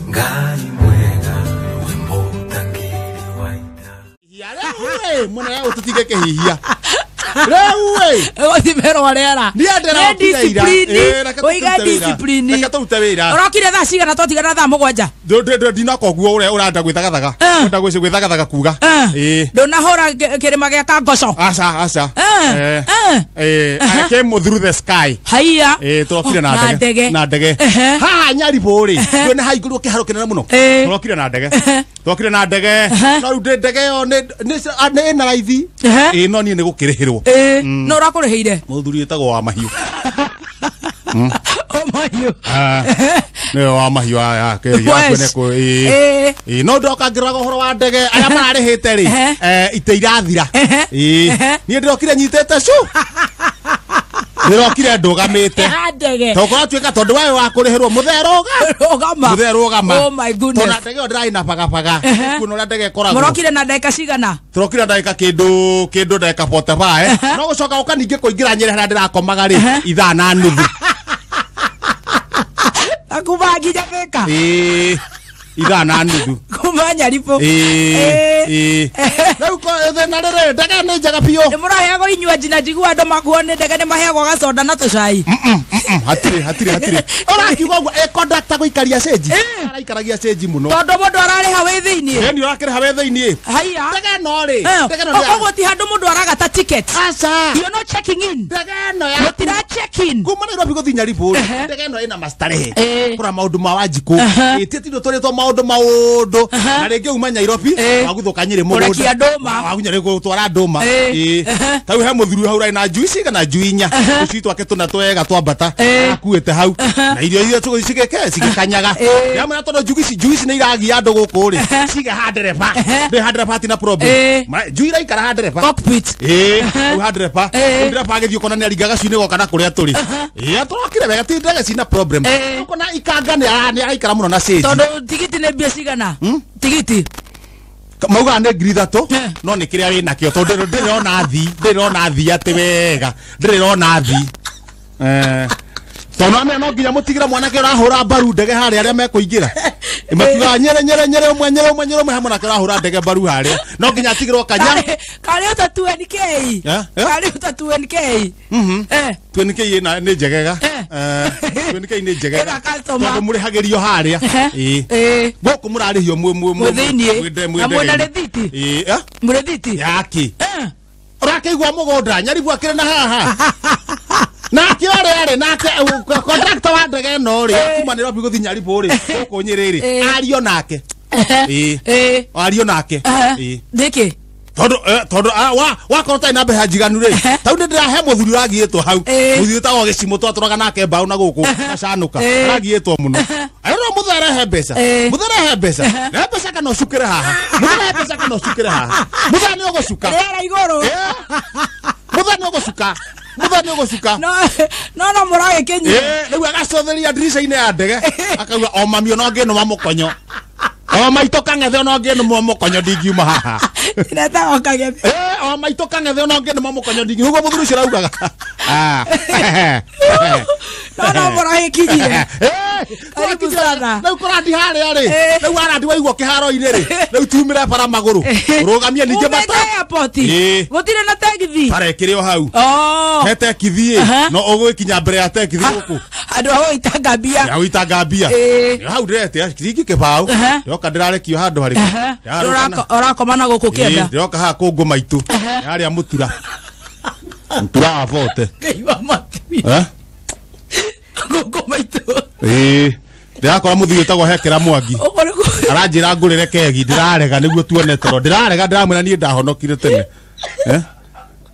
Ngai mwega wimbo tangiri waita. Yale mwana yao tutige kehihia. Lewe Othimero arera. Ni andera discipline. Oiga discipline. Reka tutawira. Orokire tha cigana twatigana tha mugwanja. Ndina koguo uranda gwithagathaka. Unda gwithagathaka kuga. Ndona hora kirima gia kangoco. Asa. I came through the sky. Haiya. Turokire na ndege. Na ndege. Ha nyari bori. Ndona ha iguru kiharo kinene muno. Turokire na ndege. Turokire na ndege. No rude ndege yo ne na raithi. No ni ne gukirihirwo. No rakureheire. Muthuri etagwo wa mahiu. O mahiu. Ne wa mahiu ya kwene ko no ndoka ngiraga horo wa ndege aya mararihite ri ite irathira ni ndokire nyitete cu ndokire ndugamite ndege tokora tweka tondu wayo wa kuriherwo mutherugama oh my goodness tona ndege ndrai na pagapaga kuno la ndege koragwo morokire na ndeka cigana turokire ndeka kindu ndeka 45 no gucoka ukaninge kuingira nyere hara ndirakomaga ri ithaa na nuthu akubagi japeka ithaa na nuthu kumanya ripo rĩu ko thĩna rĩrĩ ndege nĩ njega biũ mũraheagwo inywaji na njiguo andũ makuone ndege nĩ maheagwo gacoda na tũcai hatirĩ ũrakiuga ũguo kondakta gũikaria stage araikaragia stage mũno tondũ mũndũ ararĩha wĩ thĩiniĩ nĩ ũrakĩrĩha wĩ thĩiniĩ haiya ndege no rĩ ndege no koguo ti handũ mũndũ aragata ticket aca you're not checking in ndege no ya gũtira check in kuma Nairobi gũthiĩ Nyaribo ndege no ĩna mastarehe kũra maũndũ ma Wanjikũ ĩtĩtindũ tũrĩtwo maũndũ na rĩngĩ uma Nairobi wagũthoka Nyĩrĩ mũgũnda wagunyarĩ gũtwara ndũma tau he mũthuri hau rai na njui cigana njui inya tũcui twake tũna twega twambata akuĩte hau na irio iria cigĩkanyaga yamwe tondũ njui ici nĩ iragia andũ gũkũ rĩ cige ha ndereba ndĩ na problem njui iraikara ha ndereba cockpit ha ndereba agĩthiĩ ũkona nĩ aringa gacuinĩ goka na kũrĩa tũrĩ tũrokire wega ti ndege cina problem ũkona ikanga nĩ araikara mũno na stage tondũ tigiti nĩ mbia cigana tigiti mauga nĩ ngiri 3 no nĩ kĩrĩa wĩ nakĩo tondũ ndĩrona thi atĩ wega ndĩrona thi tondũ no nginya mũtigĩre mwanake ũrahũra mbaru ndege harĩa arĩa mekũingĩra makiuga nyere ũmwe hamwe nake ũrahũra ndege mbaru harĩa no nginya atigĩrwo kanya karĩ ũta 2NK karĩ ũta 2NK 2NK nĩ njegega 2NK nĩ njegega tondũ mũrĩhagĩrio harĩa gũkũ mũrarĩhio mwĩthĩiniĩ mũrĩthiti yaki ũrakĩigua mũgũnda Nyaribo akĩrĩ na haha nake ore nake contractor wa ndege no ri kuma Nairobi guthi Nyaribo ri gũkũ Nyĩrĩ ri ario nake ario nake ndiki tondu wakorwo ina mbeca njiganu ri tau nĩ ndĩrahe mũthuri ũragiĩtwo hau mũthuri tagwo Gĩcimũ twatũraga nake mbaũ na gũkũ gacanũka ũragiĩtwo mũno ayoro mũtherehe mbeca na mbeca kana ũcukĩre haha mũtherehe mbeca kana ũcukĩre haha mũthani ũgũcuka rĩera igũrũ mũthani ũgũcuka no mũragĩkinyia rĩu agacotheria ndirica-inĩ ya ndege akauga o mami no ngĩnũma mũkonyo o maitũ kang'ethe no ngĩnũma mũkonyo ndingiuma haha nĩtagwo kang'ethe o maitũ kang'ethe no ngĩnũma mũkonyo ndingiuma ũguo mũthuri ũcio araugaga no mũragĩkinyire karibu sana rĩu kũrandi harĩa rĩ rĩu arandi waigwo kĩharo-inĩ rĩ rĩu tumĩre bara magũrũ ũrũgamie ningĩ mata gũtirĩ na tegithi barekĩrĩ o hau he tekithi no ũgwĩkinya mbere ya tekithi gũkũ andũ a gũitanga mbia hau ndĩrete ciringi kĩbaũ ndoka ndĩrarekio handũ harĩ ũrakoma na gũkũ kĩenda ndoka haha kũngũ maitũ yarĩa mũtura wa vote gũkũ maitũ ndirakora mũthuri ũtagwo Hekera Mwangi aranjĩra ngũrĩre kegi ndĩrarega nĩguo tuone toro ndĩrarega ndĩramwĩra niĩ ndahonokire tene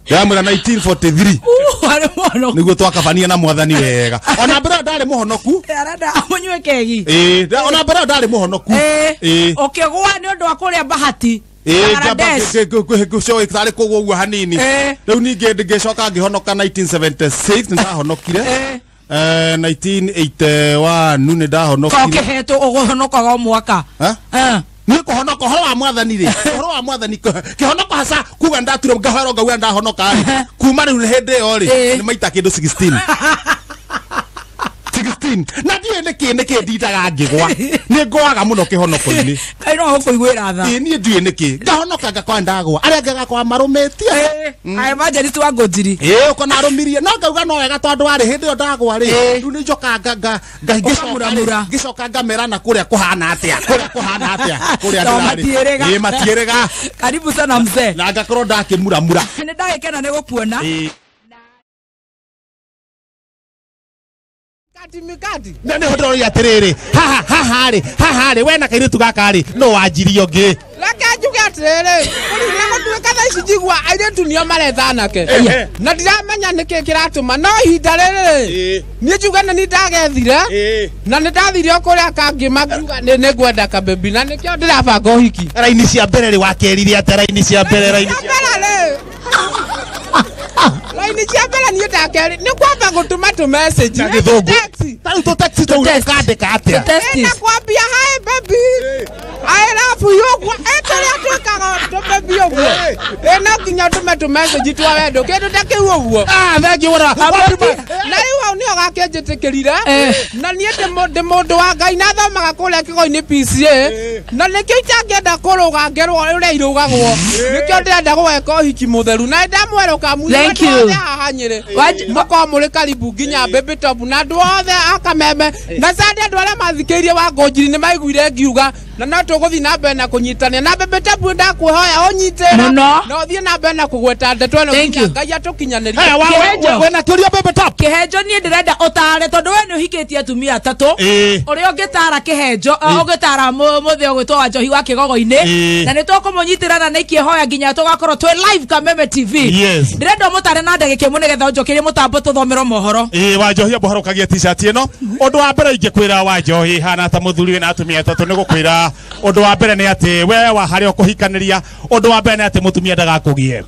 ndĩramwĩra 1943 nĩguo twakabania na Mwathani wega ona mbere ndarĩ mũhonoku arenda amũnyue kegi ona mbere ndarĩ mũhonoku ũkĩgũa nĩ ũndũ wa kũrĩa bahati tarĩ kũgũa ũguo hanini rĩu ningĩ ngĩcoka ngĩhonoka 1976 nĩndahonokire 1981 nĩ ndahonokire ũkĩhetwo ũgũhonokaga mwaka nĩ kũhonoka ũhoro wa Mwathani rĩ ũhoro wa Mwathani kĩhonoka haca kuga ndaturwo ngahero ngauga ndahonoka kuma rĩu hĩndĩ ĩyo rĩ nĩ maita kĩndũ 16 16 na ndiye niki nditaga ngigwa ni ngwaga muno kihonoko-ini kai no ukuigwira tha ni ndiye niki ngahonoka ngakwa ndagwa aria ngagakwa marumetie ai majari tu angojiri ukona arumirie no ngauga no wega tondu ari hindi yo ndagwa ri riu ni njoka ngicoka ngamera na kuria kuhana atia kuria ndirari matierega karibu sana mzee na ngakorwo ndakimuramura ni ndagikena ni gukuona mikati nani hodoro ya terere haha we na kairitu gaka ri no wanjirio ngi laka juga terere na ko tuka tha cijigwa aire tunio maretha nake na ndiramenya niki kiratuma no hinda rere ni juga na ni ndagethire na ni ndathire okuria kangi maguga ni gwenda ka baby na nikio ndirabanga uhiki raini cia mbere ri wakerire ate raini cia mbere laini cia mbere ni ndakeri ni kwamba gutuma tu message taru to taxi to ukandika atia na kwambia hi baby I love you kwa etore atwikaga to baby ogwo na kinya tume tu message twa wendo kindu takiu ogwo thank you wara na riu ni ogakenjitikirire na nie ndi mundu wa Ngai na thomaga kuria kigo-ini PCA na nikio itangenda kuruga ngerwo uria irugagwo nikio ndirenda gweka uhiki mutheru na ndamweruka mutheri hahanyire mako muri karibu nginya baby top na andu othe akameme na sande andu aria mathikiirie wa Ngonjiri ni maiguire ngiuga na no tuguthi na mbere na kunyitania na baby top ndakuhoya unyitira na uthie na mbere na kugweta ndeto eno Ngai atukinyaniria we na turia baby top kihenjo ni ndirenda utare tondu we ni uhikitie atumia atatu uria ungitara kihenjo ungitara muthio gwitwa wa Njohi wa Kigogo-ini na ni tukumunyitira na ikihoya nginya tugakorwo twi live Kameme TV ndirenda mutare na ndagike imwe nigetha njokirie mutambo tuthomero mohoro wa Njohi abohorokagia t-shirt ino undu wa mbere ingikwira wa Njohi hana ta muthuri we na atumia atatu ni gukwira undu wa mbere ni ati we wa haria ukuhikaniria undu wa mbere ni ati mutumia ndagakugie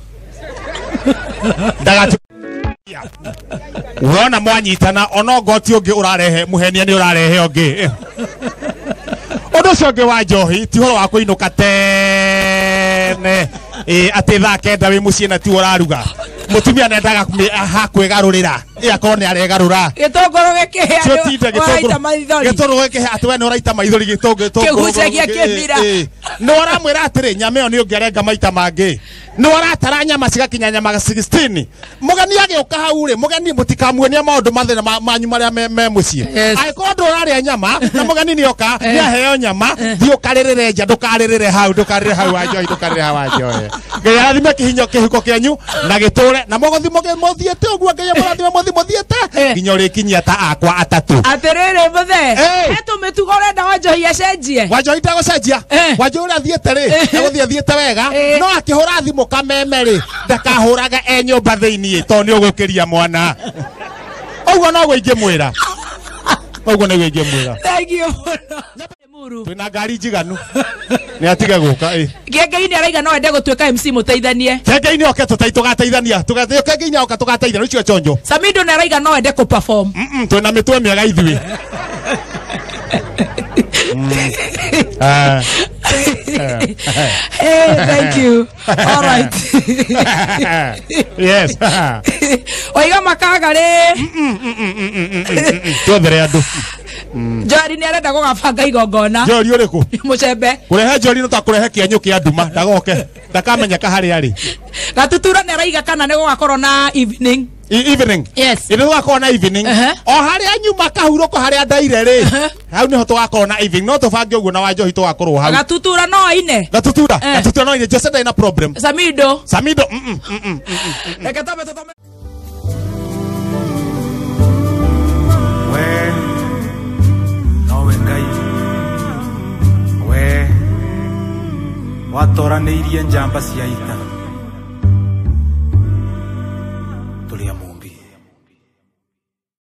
urona mwanyitana ono ngoti ungi urarehe muhenia ni urarehe ungi undu cio ungi wa Njohi ti horo wa kuinuka tene ati thaa kenda wi mucii na ti uraruga mutumia nendaga hakwegarurira akorwo ni aregarura gitongoro gikihea gitongoro gikihea ati we ni uraita maithori kigucagia kimira ni waramwira atiri nyama iyo ni ungiarenga maita mangi ni waratara nyama cigakinya nyama 16 mugani agiuka hau ri mugani mutikamuonia maundu mathina manyu maria me mucii aikorwo nduraria nyama na mugani ni oka ni aheo nyama thi ukaririre nja ndukaririre hau wa Njohi ndukaririre hau wa Njohi Ngai arathime kihinyo kihiko kianyu na giture na mugothi muthiete uguo Ngai amurathime muthiete nginya urikinyia ta akwa atatu atirire muthe hetu mitugo urenda wa Njohi acenjie wa Njohi ndagucenjia wa Njohi urathiete ri ndaguthie thiete wega no akihura thimu Kameme ri ndakahuraga nyumba thiini to ni ugukiria mwana uguo no gwingimwira uguo ni gwingimwira thank you muru twina ngari njiganu ni atige guka Ngai-ini araiga no ende gutwika MC muteithanie Ngai-ini oke tugateithania Ngai-ini oka tugateithania ucio chonjo Samido ni araiga no ende ku perform twina mitwe miega ithui thank you all right yes oiga makaga ri twethere andu Njori ni arenda gugabanga igongona Njori uriku mucembe kurehe Njori no ta kurehe kianyu kia nduma ndagoke ndakamenya kahari ari gatutura ni araiga kana ni gugakorwo na evening yes ini tugakorwo na evening o haria nyuma kahuroko haria ndaire ri hau niho tugakorwo na evening no tubange uguo na wa Njohi tugakorwo hau gatutura no ine gatutura no ine just ndai na problem Samido reke tome tutome we nowe Ngai we watoranĩirie njamba cia ita